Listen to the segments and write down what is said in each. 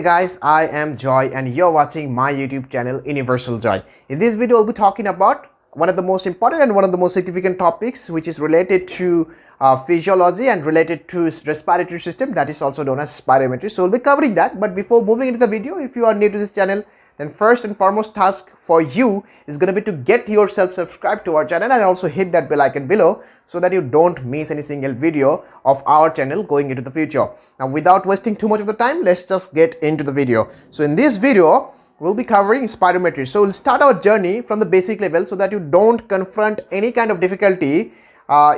guys, I am Joy and you're watching my YouTube channel Universal Joy. In this video, I'll be talking about one of the most important and one of the most significant topics which is related to physiology and related to respiratory system, that is also known as spirometry. So we'll be covering that, but before moving into the video, if you are new to this channel, then first and foremost task for you is going to be to get yourself subscribed to our channel and also hit that bell icon below so that you don't miss any single video of our channel going into the future. Now without wasting too much of the time, let's just get into the video. So in this video, we'll be covering spirometry. So we'll start our journey from the basic level so that you don't confront any kind of difficulty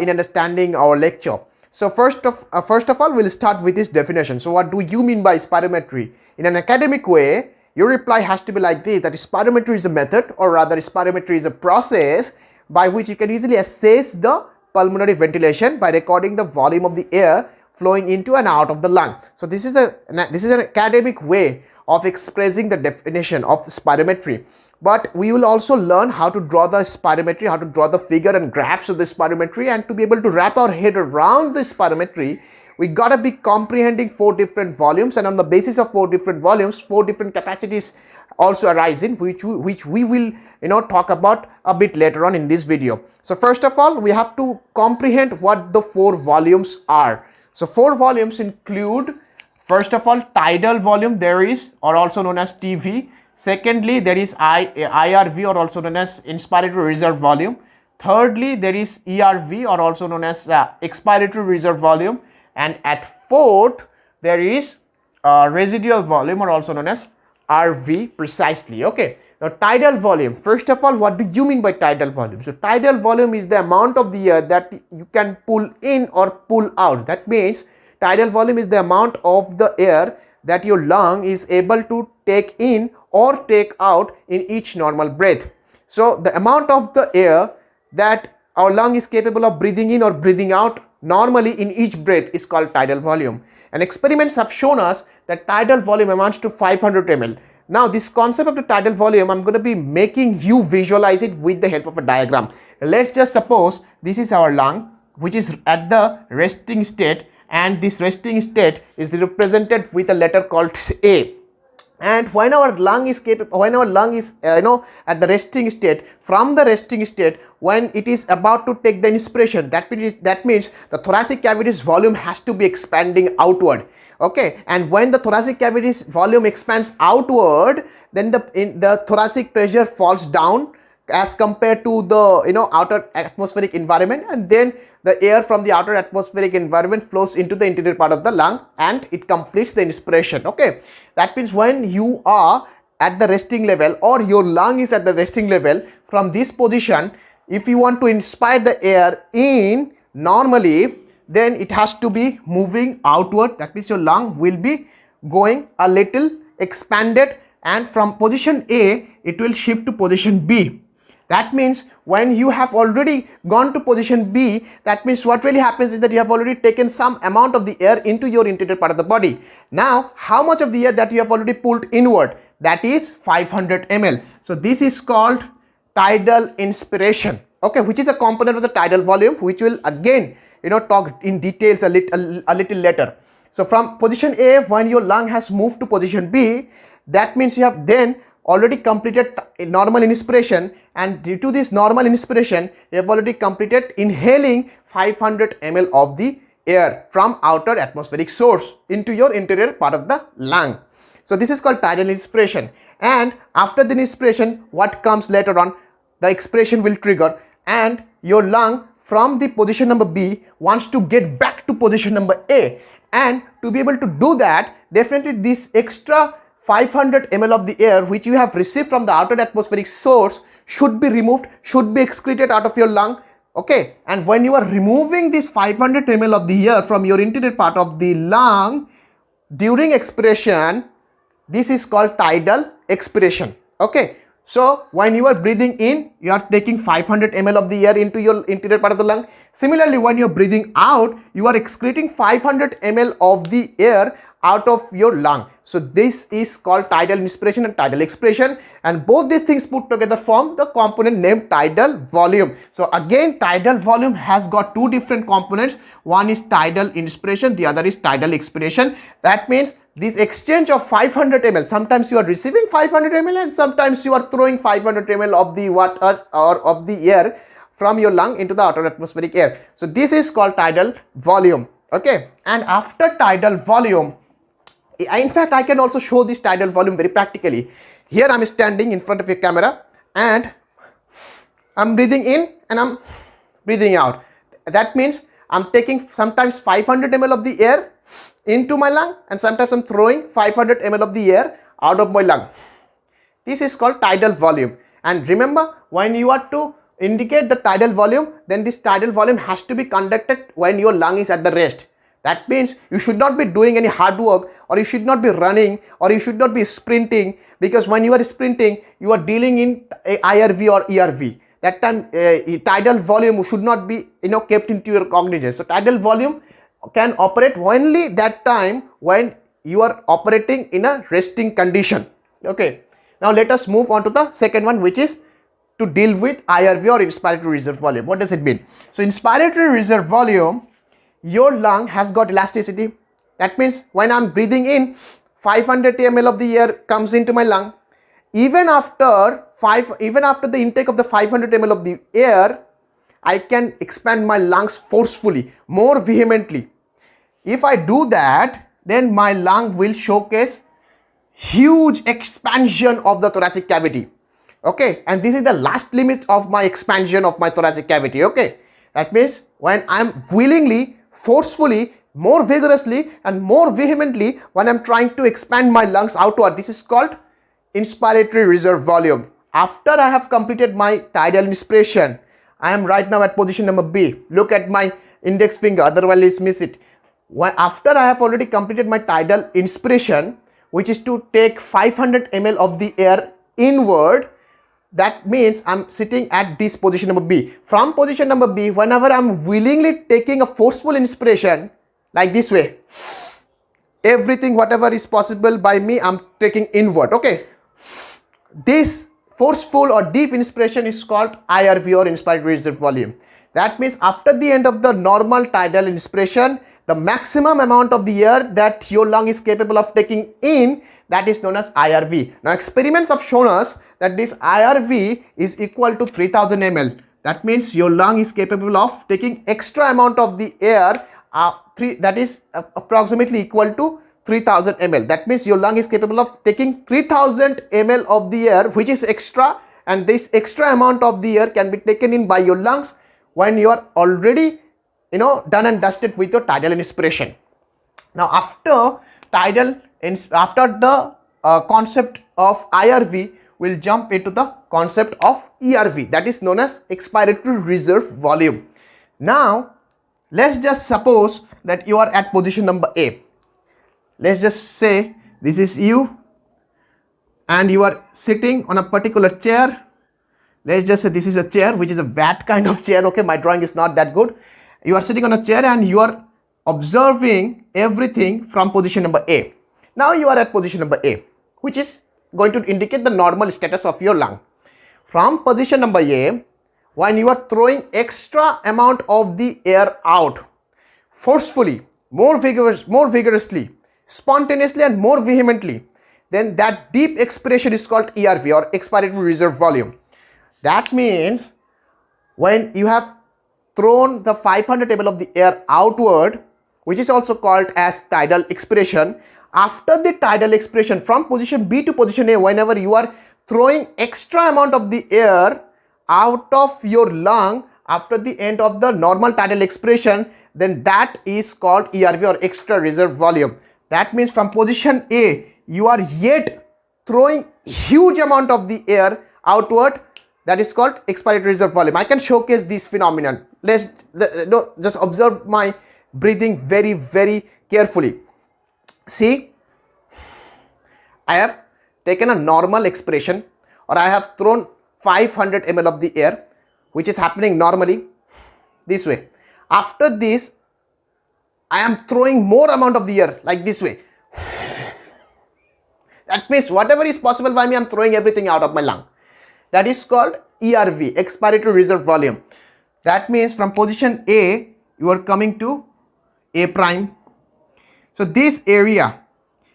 in understanding our lecture. So first of all, we'll start with this definition. So what do you mean by spirometry? In an academic way, your reply has to be like this, that spirometry is a method, or rather spirometry is a process by which you can easily assess the pulmonary ventilation by recording the volume of the air flowing into and out of the lung. So this is an academic way of expressing the definition of spirometry. But we will also learn how to draw the spirometry, how to draw the figure and graphs of the spirometry, and to be able to wrap our head around the spirometry, we gotta be comprehending 4 different volumes, and on the basis of 4 different volumes, 4 different capacities also arise in which we will talk about a bit later on in this video. So first of all, we have to comprehend what the 4 volumes are. So 4 volumes include, first of all, tidal volume there is, or also known as TV. Secondly, there is IRV, or also known as inspiratory reserve volume. Thirdly, there is ERV, or also known as expiratory reserve volume. And at 4th, there is residual volume, or also known as RV precisely. Okay. Now, tidal volume. First of all, what do you mean by tidal volume? So, tidal volume is the amount of the air that you can pull in or pull out. That means tidal volume is the amount of the air that your lung is able to take in or take out in each normal breath. So, the amount of the air that our lung is capable of breathing in or breathing out normally in each breath is called tidal volume. And experiments have shown us that tidal volume amounts to 500 ml. Now this concept of the tidal volume, I'm going to be making you visualize it with the help of a diagram. Let's just suppose this is our lung, which is at the resting state, and this resting state is represented with a letter called A. And when our lung is at the resting state, from the resting state, when it is about to take the inspiration, that means the thoracic cavity's volume has to be expanding outward. Okay, and when the thoracic cavity's volume expands outward, then the thoracic pressure falls down as compared to the outer atmospheric environment, and then the air from the outer atmospheric environment flows into the interior part of the lung and it completes the inspiration. Okay, that means when you are at the resting level, or your lung is at the resting level, from this position, if you want to inspire the air in normally, then it has to be moving outward. That means your lung will be going a little expanded, and from position A, it will shift to position B. That means when you have already gone to position B, that means what really happens is that you have already taken some amount of the air into your interior part of the body. Now, how much of the air that you have already pulled inward? That is 500 ml. So this is called tidal inspiration, okay, which is a component of the tidal volume, which will again talk in details a little later. So from position A, when your lung has moved to position B, that means you have then already completed normal inspiration, and due to this normal inspiration, you have already completed inhaling 500 ml of the air from outer atmospheric source into your interior part of the lung. So this is called tidal inspiration. And after the inspiration, what comes later on, the expiration will trigger, and your lung from the position number B wants to get back to position number A. And to be able to do that, definitely this extra 500 ml of the air which you have received from the outer atmospheric source should be removed, should be excreted out of your lung. Okay, and when you are removing this 500 ml of the air from your interior part of the lung during expiration, this is called tidal expiration. Okay, so when you are breathing in, you are taking 500 ml of the air into your interior part of the lung. Similarly, when you are breathing out, you are excreting 500 ml of the air out of your lung. So this is called tidal inspiration and tidal expiration, and both these things put together form the component named tidal volume. So again, tidal volume has got 2 different components. One is tidal inspiration, the other is tidal expiration. That means this exchange of 500 ml, sometimes you are receiving 500 ml and sometimes you are throwing 500 ml of the water or of the air from your lung into the outer atmospheric air. So this is called tidal volume. Okay, and after tidal volume, in fact I can also show this tidal volume very practically. Here I am standing in front of a camera and I am breathing in and I am breathing out. That means I am taking sometimes 500 ml of the air into my lung and sometimes I am throwing 500 ml of the air out of my lung. This is called tidal volume. And remember, when you are to indicate the tidal volume, then this tidal volume has to be conducted when your lung is at the rest. That means you should not be doing any hard work, or you should not be running, or you should not be sprinting, because when you are sprinting you are dealing in IRV or ERV. That time tidal volume should not be kept into your cognizance. So tidal volume can operate only that time when you are operating in a resting condition. Okay, now let us move on to the second one, which is to deal with IRV or inspiratory reserve volume. What does it mean? So inspiratory reserve volume, your lung has got elasticity. That means when I'm breathing in, 500 ml of the air comes into my lung. Even after the intake of the 500 ml of the air, I can expand my lungs forcefully, more vehemently. If I do that, then my lung will showcase huge expansion of the thoracic cavity. Okay, and this is the last limit of my expansion of my thoracic cavity. Okay, that means when I'm willingly, forcefully, more vigorously and more vehemently, when I'm trying to expand my lungs outward, this is called inspiratory reserve volume. After I have completed my tidal inspiration, I am right now at position number B. Look at my index finger, otherwise miss it. After I have already completed my tidal inspiration, which is to take 500 ml of the air inward, that means I'm sitting at this position number B. From position number B, whenever I'm willingly taking a forceful inspiration, like this way, everything whatever is possible by me, I'm taking inward. Okay, this forceful or deep inspiration is called IRV or inspiratory reserve volume. That means after the end of the normal tidal inspiration, the maximum amount of the air that your lung is capable of taking in, that is known as IRV. Now experiments have shown us that this IRV is equal to 3000 ml. That means your lung is capable of taking extra amount of the air, that is approximately equal to 3000 ml. That means your lung is capable of taking 3000 ml of the air, which is extra, and this extra amount of the air can be taken in by your lungs when you are already done and dusted with your tidal inspiration. Now after the concept of IRV, we'll jump into the concept of ERV, that is known as expiratory reserve volume. Now let's just suppose that you are at position number A. Let's just say this is you and you are sitting on a particular chair. Let's just say this is a chair, which is a bad kind of chair. Okay, my drawing is not that good. You are sitting on a chair and you are observing everything from position number A. Now you are at position number A, which is going to indicate the normal status of your lung. From position number A, when you are throwing extra amount of the air out forcefully, more vigorously, spontaneously and more vehemently, then that deep expiration is called ERV or expiratory reserve volume. That means when you have thrown the 500 ml of the air outward, which is also called as tidal expiration, after the tidal expiration from position B to position A, whenever you are throwing extra amount of the air out of your lung after the end of the normal tidal expiration, then that is called ERV or extra reserve volume. That means from position A, you are yet throwing huge amount of the air outward. That is called expiratory reserve volume. I can showcase this phenomenon. Let's just observe my breathing very, very carefully. See, I have taken a normal expiration, or I have thrown 500 ml of the air, which is happening normally this way. After this, I am throwing more amount of the air like this way. That means whatever is possible by me, I am throwing everything out of my lung. That is called ERV, expiratory reserve volume. That means from position A, you are coming to A prime. So this area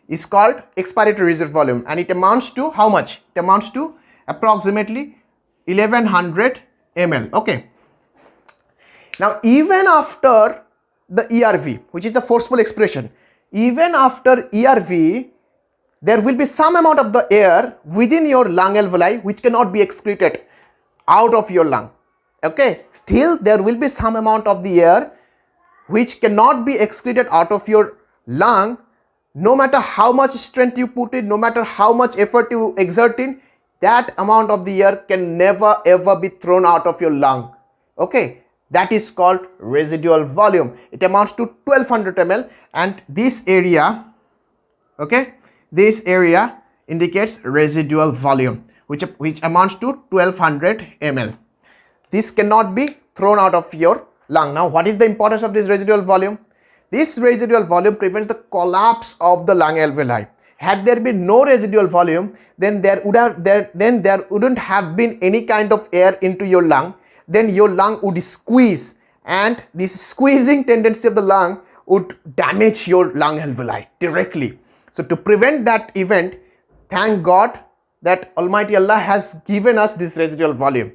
is called expiratory reserve volume, and it amounts to how much? It amounts to approximately 1100 ml. Okay. Now even after the ERV, which is the forceful expression, even after ERV, there will be some amount of the air within your lung alveoli which cannot be excreted out of your lung. Okay, still there will be some amount of the air which cannot be excreted out of your lung. No matter how much strength you put in, no matter how much effort you exert in, that amount of the air can never ever be thrown out of your lung. Okay, that is called residual volume. It amounts to 1200 ml, and this area, okay, this area indicates residual volume, which amounts to 1200 ml. This cannot be thrown out of your lung. Now, what is the importance of this residual volume? This residual volume prevents the collapse of the lung alveoli. Had there been no residual volume, then there wouldn't have been any kind of air into your lung. Then your lung would squeeze, and this squeezing tendency of the lung would damage your lung alveoli directly. So to prevent that event, thank God that Almighty Allah has given us this residual volume.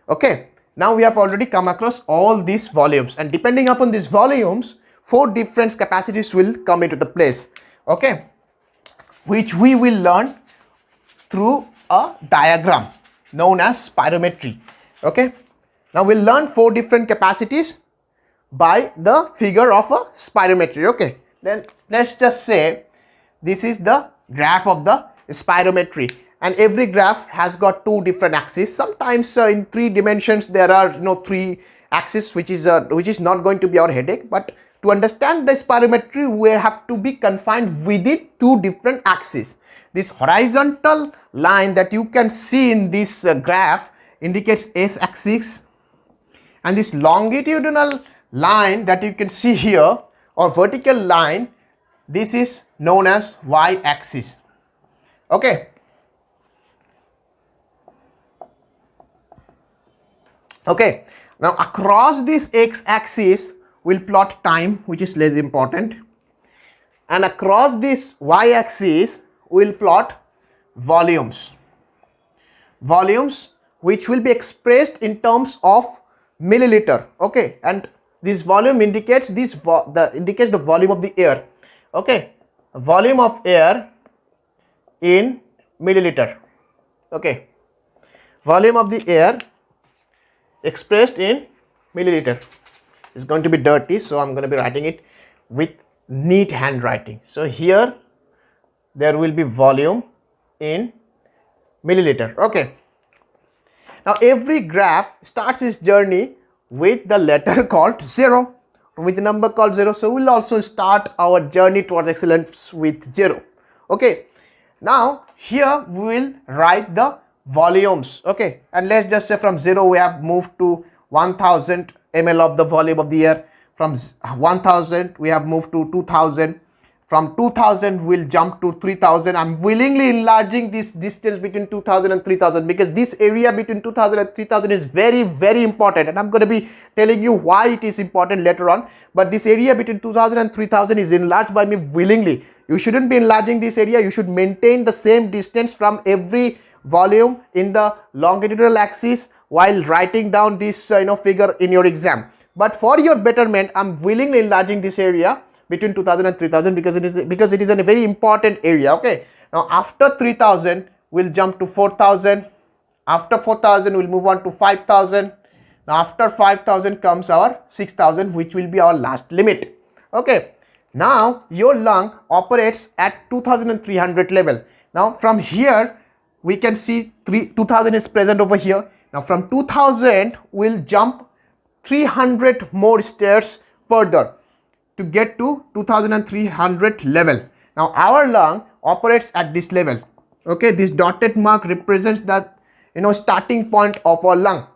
Okay, now we have already come across all these volumes, and depending upon these volumes, 4 different capacities will come into the place. Okay, which we will learn through a diagram known as spirometry. Okay, now we'll learn 4 different capacities by the figure of a spirometry. Okay, then let's just say this is the graph of the spirometry, and every graph has got 2 different axes. Sometimes in 3 dimensions there are 3 axes, which is not going to be our headache. But to understand the spirometry, we have to be confined within 2 different axes. This horizontal line that you can see in this graph indicates S-axis, and this longitudinal line that you can see here, or vertical line, this is known as y-axis. Okay. Okay. Now across this x-axis we'll plot time, which is less important, and across this y-axis we'll plot volumes. Volumes which will be expressed in terms of milliliter. Okay, and this volume indicates indicates the volume of the air. Okay, volume of air in milliliter. Okay, volume of the air expressed in milliliter. It's going to be dirty, so I'm going to be writing it with neat handwriting. So here there will be volume in milliliter. Okay, now every graph starts its journey with the letter called 0, with the number called 0. So we'll also start our journey towards excellence with 0. Okay, now here we will write the volumes. Okay, and let's just say from 0 we have moved to 1000 ml of the volume of the air. From 1000 we have moved to 2000. From 2000 we'll jump to 3000. I'm willingly enlarging this distance between 2000 and 3000 because this area between 2000 and 3000 is very, very important, and I'm going to be telling you why it is important later on. But this area between 2000 and 3000 is enlarged by me willingly. You shouldn't be enlarging this area. You should maintain the same distance from every volume in the longitudinal axis while writing down this figure in your exam. But for your betterment, I'm willingly enlarging this area between 2000 and 3000 because it is a very important area. Okay, now after 3000 we'll jump to 4000. After 4000 we'll move on to 5000. Now after 5000 comes our 6000, which will be our last limit. Okay, now your lung operates at 2300 level. Now from here we can see 2000 is present over here. Now from 2000 we'll jump 300 more stairs further to get to 2300 level. Now our lung operates at this level. Okay, this dotted mark represents that starting point of our lung.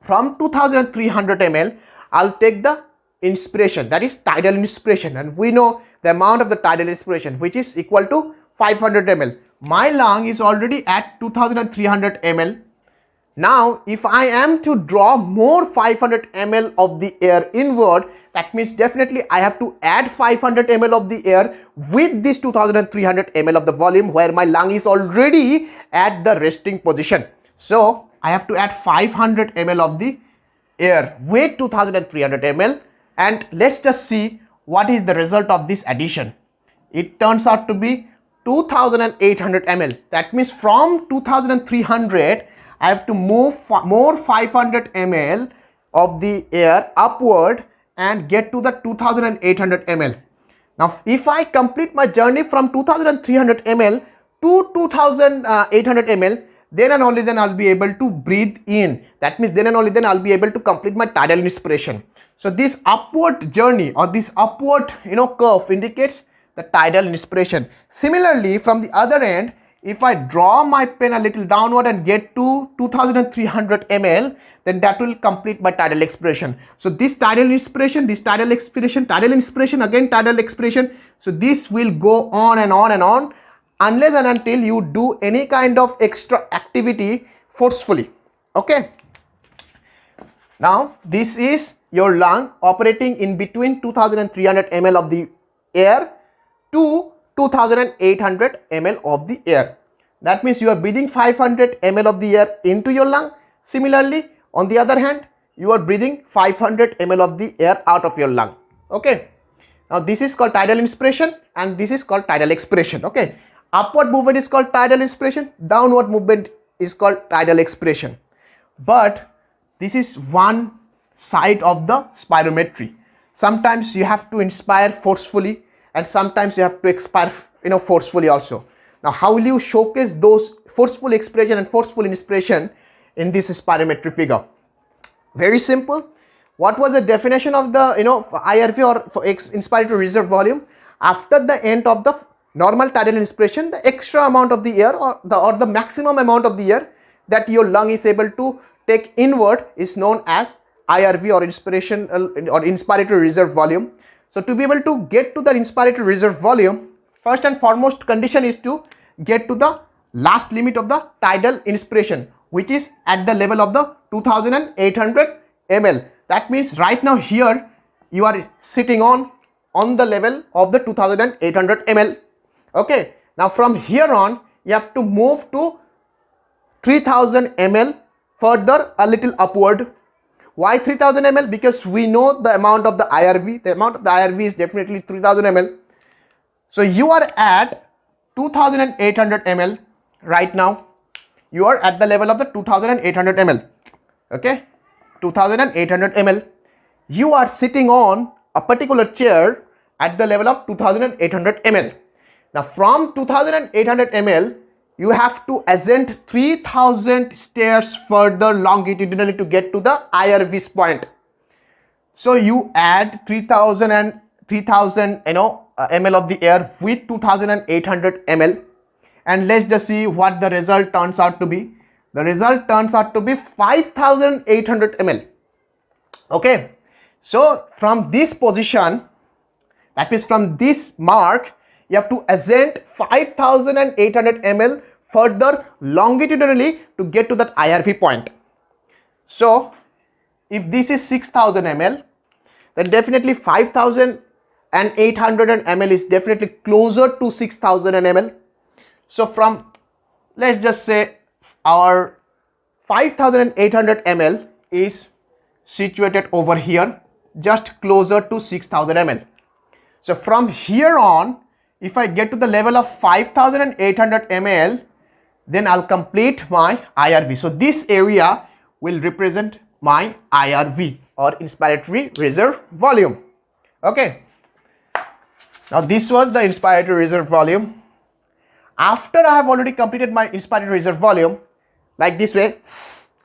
From 2300 ml I'll take the inspiration, that is tidal inspiration, and we know the amount of the tidal inspiration, which is equal to 500 ml. My lung is already at 2300 ml. Now if I am to draw more 500 ml of the air inward, That means definitely I have to add 500 ml of the air with this 2300 ml of the volume where my lung is already at the resting position. So I have to add 500 ml of the air with 2300 ml, and let's just see what is the result of this addition. It turns out to be 2800 ml. That means from 2300 I have to move more 500 ml of the air upward and get to the 2800 ml. Now if I complete my journey from 2300 ml to 2800 ml, then and only then I'll be able to breathe in. That means then and only then I'll be able to complete my tidal inspiration. So this upward journey or this upward curve indicates the tidal inspiration. Similarly, from the other end, if I draw my pen a little downward and get to 2300 ml, then that will complete my tidal expiration. So this tidal inspiration, this tidal expiration, tidal inspiration, again tidal expiration. So this will go on and on and on unless and until you do any kind of extra activity forcefully. Okay. Now this is your lung operating in between 2300 ml of the air to 2800 ml of the air. That means you are breathing 500 ml of the air into your lung. Similarly, on the other hand, you are breathing 500 ml of the air out of your lung. Okay. Now this is called tidal inspiration and this is called tidal expiration. Okay. Upward movement is called tidal inspiration. Downward movement is called tidal expiration. But this is one side of the spirometry. Sometimes you have to inspire forcefully and sometimes you have to expire forcefully also. Now how will you showcase those forceful expiration and forceful inspiration in this spirometry figure? Very simple. What was the definition of the IRV or for inspiratory reserve volume? After the end of the normal tidal inspiration, the extra amount of the air or the maximum amount of the air that your lung is able to take inward is known as IRV or inspiratory reserve volume. So to be able to get to the inspiratory reserve volume, first and foremost condition is to get to the last limit of the tidal inspiration, which is at the level of the 2800 ml. That means right now here you are sitting on the level of the 2800 ml. Okay. Now from here on you have to move to 3000 ml further a little upward. Why 3000 ml? Because we know the amount of the IRV. The amount of the IRV is definitely 3000 ml. So you are at 2800 ml right now. You are at the level of the 2800 ml. Okay, 2800 ml. You are sitting on a particular chair at the level of 2800 ml. Now from 2800 ml, you have to ascend 3000 stairs further longitudinally to get to the IRV's point. So you add 3000 ml of the air with 2800 ml, and let's just see what the result turns out to be. The result turns out to be 5800 ml. Okay, so from this position, that is from this mark, you have to ascend 5800 ml further longitudinally to get to that IRV point. So if this is 6000 ml, then definitely 5800 ml is definitely closer to 6000 ml. So from, let's just say our 5800 ml is situated over here, just closer to 6000 ml. So from here on, if I get to the level of 5800 ml, then I'll complete my IRV. So this area will represent my IRV or inspiratory reserve volume. Okay. Now this was the inspiratory reserve volume. After I have already completed my inspiratory reserve volume, like this way,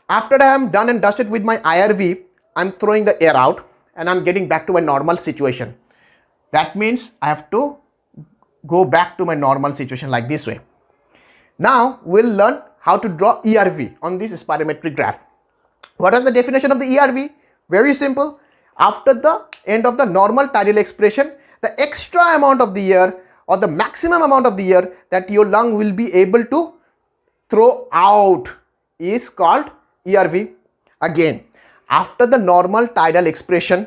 after I am done and dusted with my IRV, I'm throwing the air out and I'm getting back to my normal situation. That means I have to go back to my normal situation like this way. Now we'll learn how to draw ERV on this spirometry graph. What is the definition of the ERV? Very simple. After the end of the normal tidal expiration, the extra amount of the air or the maximum amount of the air that your lung will be able to throw out is called ERV. Again, after the normal tidal expiration,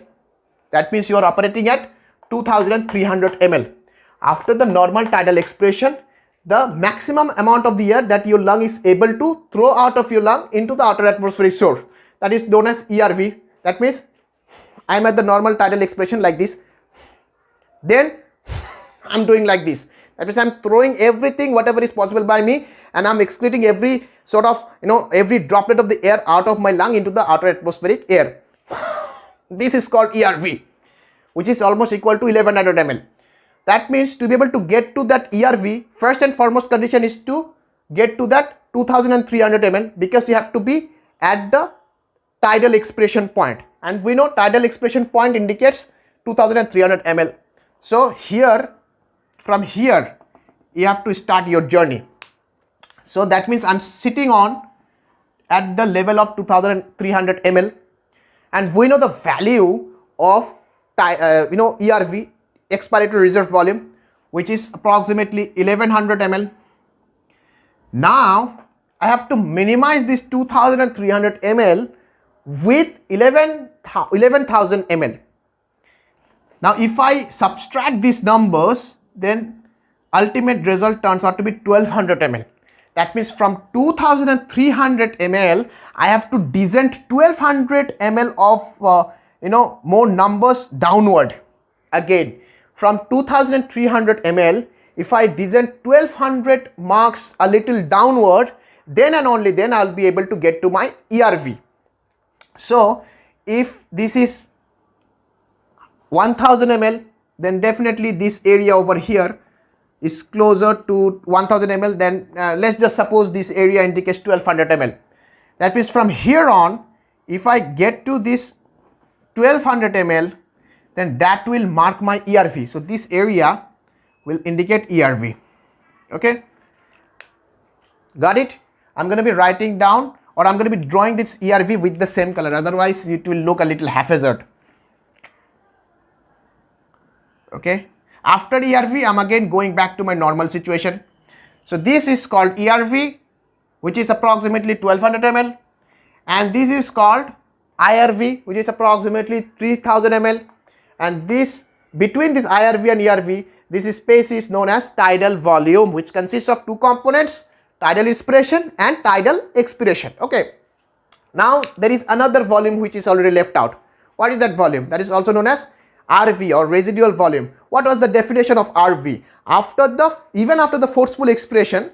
That means you are operating at 2300 ml. After the normal tidal expression, the maximum amount of the air that your lung is able to throw out of your lung into the outer atmospheric source, that is known as ERV. That means I am at the normal tidal expression like this. Then I'm doing like this. That means I'm throwing everything whatever is possible by me, and I'm excreting every sort of every droplet of the air out of my lung into the outer atmospheric air. This is called ERV, which is almost equal to 1100 ml. That means to be able to get to that ERV, first and foremost condition is to get to that 2300 ml, because you have to be at the tidal expression point, and we know tidal expression point indicates 2300 ml. So here, from here, you have to start your journey. So that means I'm sitting on at the level of 2300 ml, and we know the value of ERV, expiratory reserve volume, which is approximately 1100 ml. Now I have to minimize this 2300 ml with 11,000 ml. Now if I subtract these numbers, then ultimate result turns out to be 1200 ml. That means from 2300 ml, I have to descend 1200 ml of more numbers downward. Again, from 2300 ml, if I descend 1200 marks a little downward, then and only then I'll be able to get to my ERV. So if this is 1000 ml, then definitely this area over here is closer to 1000 ml. Then let's just suppose this area indicates 1200 ml. That means from here on, if I get to this 1200 ml, then that will mark my ERV. So this area will indicate ERV. Okay, got it? I'm going to be writing down, or I'm going to be drawing this ERV with the same color, otherwise it will look a little haphazard. Okay, after ERV, I'm again going back to my normal situation. So this is called ERV, which is approximately 1200 ml, and this is called IRV, which is approximately 3000 ml, and this, between this IRV and ERV, this space is known as tidal volume, which consists of two components, tidal inspiration and tidal expiration. Okay, now there is another volume which is already left out. What is that volume? That is also known as RV, or residual volume. What was the definition of RV? Even after the forceful expiration,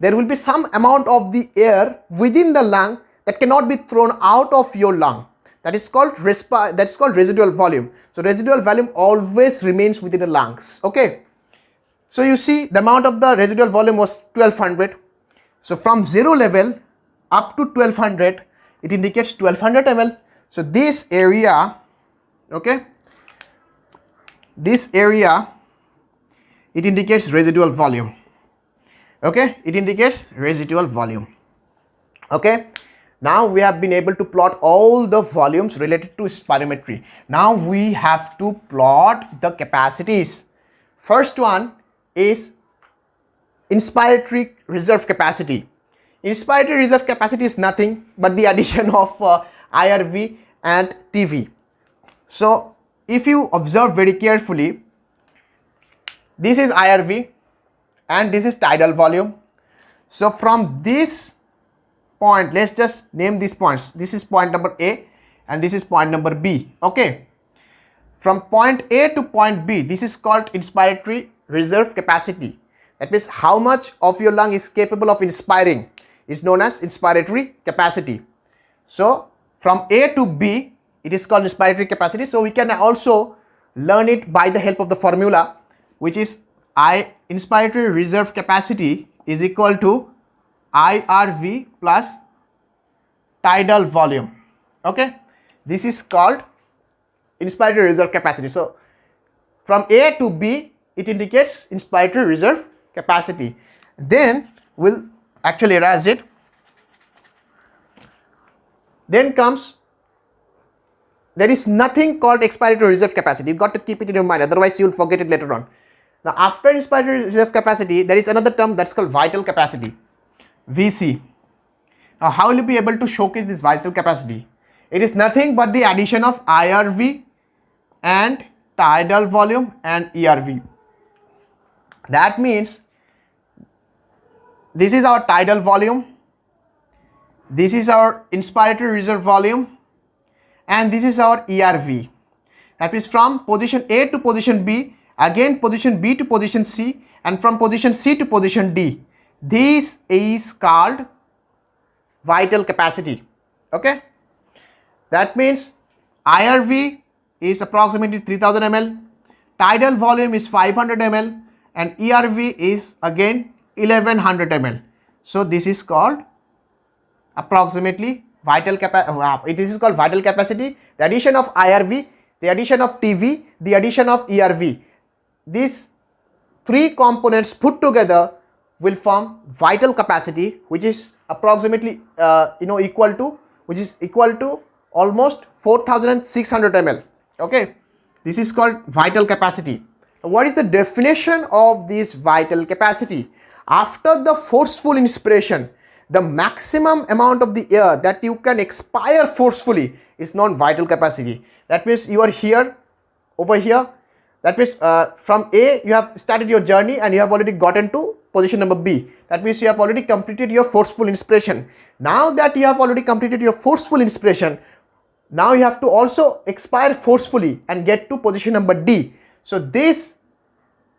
there will be some amount of the air within the lung that cannot be thrown out of your lung. That is called residual volume. So residual volume always remains within the lungs. Okay, so you see the amount of the residual volume was 1200. So from 0 level up to 1200, it indicates 1200 ml. So this area, okay, this area, it indicates residual volume. Okay, it indicates residual volume. Okay, now we have been able to plot all the volumes related to spirometry. Now we have to plot the capacities. First one is inspiratory reserve capacity. Inspiratory reserve capacity is nothing but the addition of IRV and TV. So if you observe very carefully, this is IRV and this is tidal volume. So from this point, let's just name these points. This is point number A and this is point number B. Okay, from point A to point B, this is called inspiratory reserve capacity. That means how much of your lung is capable of inspiring is known as inspiratory capacity. So from A to B, it is called inspiratory capacity. So we can also learn it by the help of the formula, which is inspiratory reserve capacity is equal to IRV plus tidal volume. Okay, this is called inspiratory reserve capacity. So from A to B, it indicates inspiratory reserve capacity. Then we'll actually erase it. Then comes, there is nothing called expiratory reserve capacity. You've got to keep it in your mind, otherwise you'll forget it later on. Now after inspiratory reserve capacity, there is another term that's called vital capacity, VC. Now how will you be able to showcase this vital capacity? It is nothing but the addition of IRV and tidal volume and ERV. That means this is our tidal volume, this is our inspiratory reserve volume, and this is our ERV. That is from position A to position B, again position B to position C, and from position C to position D. This is called vital capacity. Okay, that means IRV is approximately 3000 ml, tidal volume is 500 ml, and ERV is again 1100 ml. So this is called approximately vital capacity. This is called vital capacity. The addition of IRV, the addition of TV, the addition of ERV, these three components put together will form vital capacity, which is approximately equal to almost 4600 ml. Okay, this is called vital capacity. What is the definition of this vital capacity? After the forceful inspiration, the maximum amount of the air that you can expire forcefully is known vital capacity. That means you are here, over here. That means from A you have started your journey and you have already gotten to position number B. That means you have already completed your forceful inspiration. Now that you have already completed your forceful inspiration, now you have to also expire forcefully and get to position number D. So this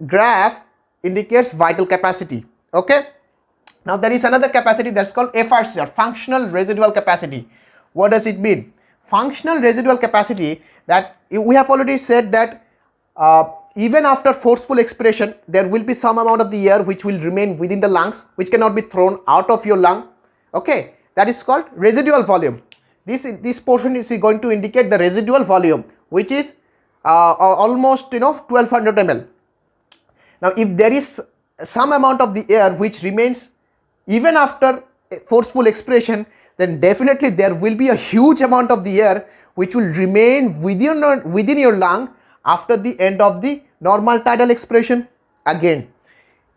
graph indicates vital capacity. Okay. Now there is another capacity that's called FRC, or functional residual capacity. What does it mean? Functional residual capacity, that we have already said that even after forceful expiration there will be some amount of the air which will remain within the lungs, which cannot be thrown out of your lung. Okay, that is called residual volume. This portion is going to indicate the residual volume, which is almost 1200 ml. Now if there is some amount of the air which remains even after forceful expiration, then definitely there will be a huge amount of the air which will remain within your lung after the end of the normal tidal expiration. Again,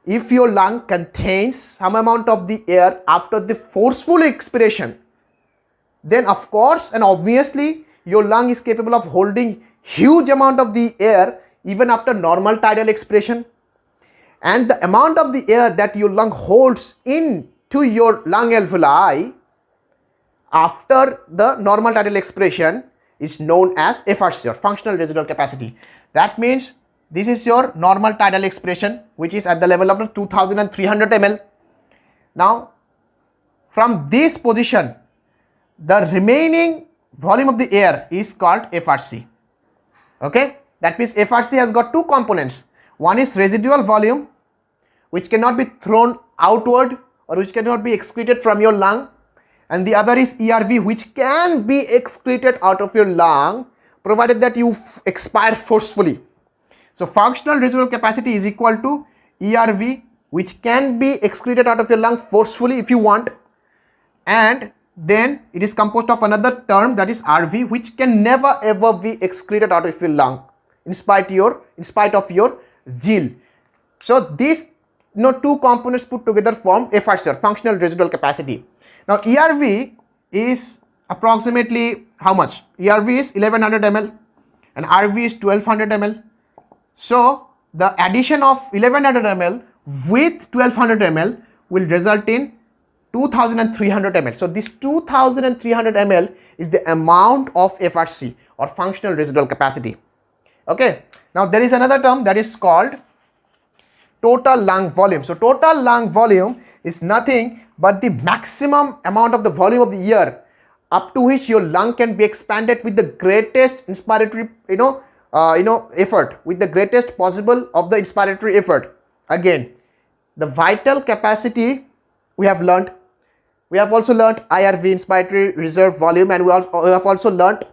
if your lung contains some amount of the air after the forceful expiration, then of course and obviously your lung is capable of holding huge amount of the air even after normal tidal expiration. And the amount of the air that your lung holds into your lung alveoli after the normal tidal expiration is known as FRC, or functional residual capacity. That means this is your normal tidal expiration, which is at the level of 2300 ml. Now from this position, the remaining volume of the air is called FRC. Okay, that means FRC has got two components. One is residual volume, which cannot be thrown outward or which cannot be excreted from your lung, and the other is ERV, which can be excreted out of your lung provided that you expire forcefully. So functional residual capacity is equal to ERV, which can be excreted out of your lung forcefully if you want, and then it is composed of another term, that is RV, which can never ever be excreted out of your lung in spite of your zeal. So these two components put together form FRC, or functional residual capacity. Now ERV is approximately how much? ERV is 1100 ml and RV is 1200 ml. So the addition of 1100 ml with 1200 ml will result in 2300 ml. So this 2300 ml is the amount of FRC, or functional residual capacity. Okay. Now there is another term that is called total lung volume. So total lung volume is nothing but the maximum amount of the volume of the air up to which your lung can be expanded with the greatest inspiratory effort, with the greatest possible of the inspiratory effort. Again, the vital capacity we have learnt. We have also learnt IRV, inspiratory reserve volume, and we have also learnt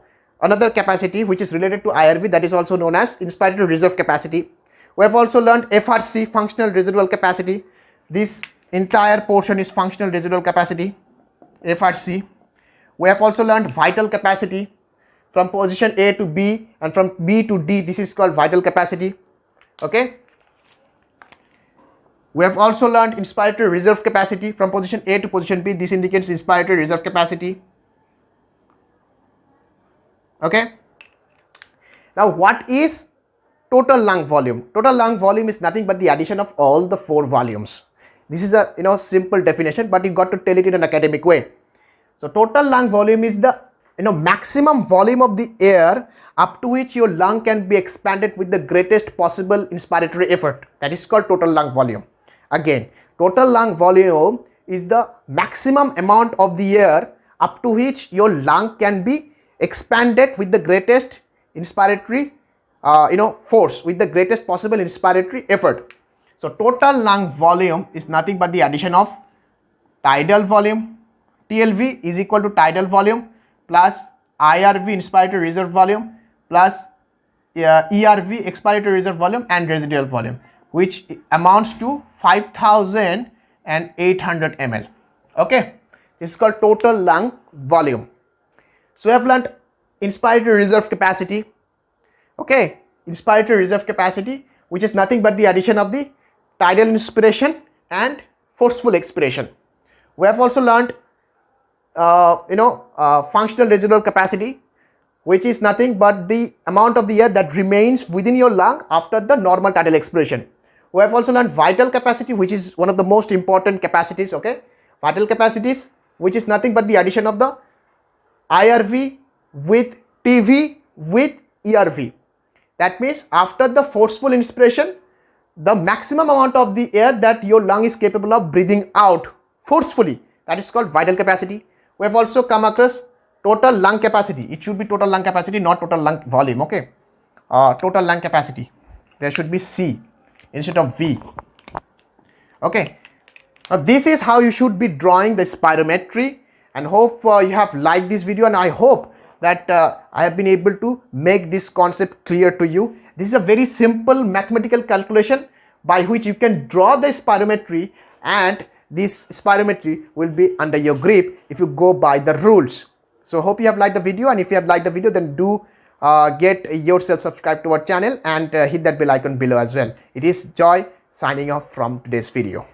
another capacity which is related to IRV, that is also known as inspiratory reserve capacity. We have also learned FRC, functional residual capacity. This entire portion is functional residual capacity, FRC. We have also learned vital capacity from position A to B and from B to D. This is called vital capacity. Okay. We have also learned inspiratory reserve capacity from position A to position B. This indicates inspiratory reserve capacity. Okay. Now what is total lung volume? Total lung volume is nothing but the addition of all the 4 volumes. This is a simple definition, but you got to tell it in an academic way. So total lung volume is the maximum volume of the air up to which your lung can be expanded with the greatest possible inspiratory effort. That is called total lung volume. Again, total lung volume is the maximum amount of the air up to which your lung can be expanded with the greatest inspiratory force, with the greatest possible inspiratory effort. So total lung volume is nothing but the addition of tidal volume, TLV is equal to tidal volume, plus IRV inspiratory reserve volume, plus ERV expiratory reserve volume, and residual volume, which amounts to 5800 ml. Okay, this is called total lung volume. So we have learned inspiratory reserve capacity. Okay, inspiratory reserve capacity, which is nothing but the addition of the tidal inspiration and forceful expiration. We have also learned functional residual capacity, which is nothing but the amount of the air that remains within your lung after the normal tidal expiration. We have also learned vital capacity, which is one of the most important capacities. Okay, vital capacities, which is nothing but the addition of the IRV with TV with ERV. That means after the forceful inspiration, the maximum amount of the air that your lung is capable of breathing out forcefully, that is called vital capacity. We have also come across total lung capacity. It should be total lung capacity, not total lung volume. Okay, total lung capacity, there should be C instead of V. Okay, now this is how you should be drawing the spirometry, and hope you have liked this video, and I hope that I have been able to make this concept clear to you. This is a very simple mathematical calculation by which you can draw the spirometry, and this spirometry will be under your grip if you go by the rules. So hope you have liked the video, and if you have liked the video, then do get yourself subscribed to our channel and hit that bell icon below as well. It is Joy signing off from today's video.